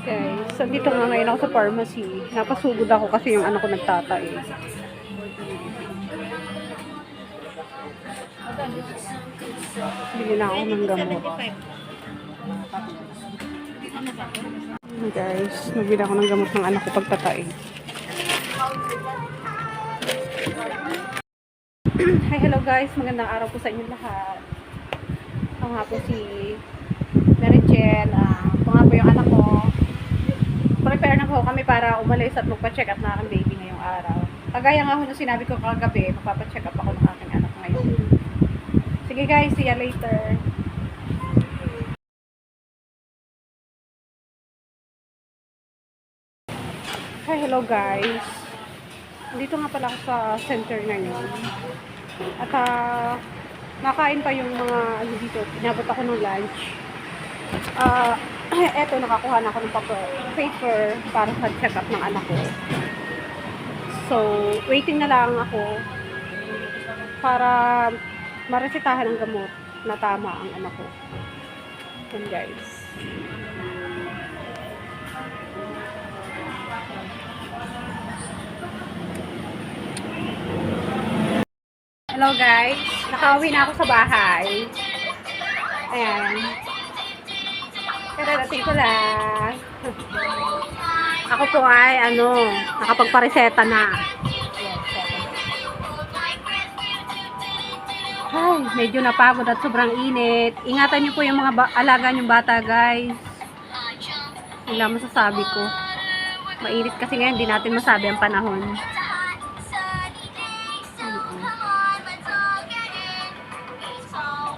Guys, so dito nga ngayon ako sa pharmacy. Napasugod ako kasi yung anak ko nagtatay. Bili na ako ng gamot. Guys, nagbili ako ng gamot ng anak ko pagtatay. Hi, hello guys. Magandang araw po sa inyo lahat. Ako nga po si Mary Jen. Ako nga po yung anak ko. Prepare na po kami para umalis at magpa-check up na aking baby ngayong araw. Kagaya nga ho nung sinabi ko kagabi, magpapa-check up ako ng aking anak ngayon. Sige guys, see ya later. Hi, hello guys. Dito nga pala ako sa center ngayon. At nakain pa yung mga ano dito. Pinabot ako ng lunch. Eto, nakakuha na ako ng paper para sa check-up ng anak ko. So, waiting na lang ako para maresetahan ng gamot na tama ang anak ko. Yan guys. Hello guys, nakauwi na ako sa bahay. Ayan. Kararating ko lang. Ako po ay nakapagpareseta na. Ay, medyo napagod at sobrang init. Ingatan niyo po yung mga alaga niyong bata guys. Wala masasabi ko. Mainit kasi ngayon, hindi natin masabi ang panahon.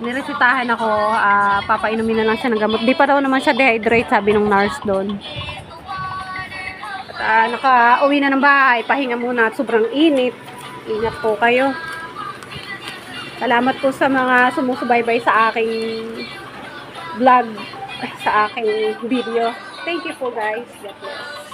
Niresetahan ako, papainumin na lang siya ng gamot. Di pa daw naman siya dehydrate, sabi ng nurse doon. At naka-uwi na ng bahay, pahinga muna at sobrang init. Ingat po kayo. Salamat po sa mga sumusubaybay sa aking vlog, sa aking video. Thank you po guys. God bless.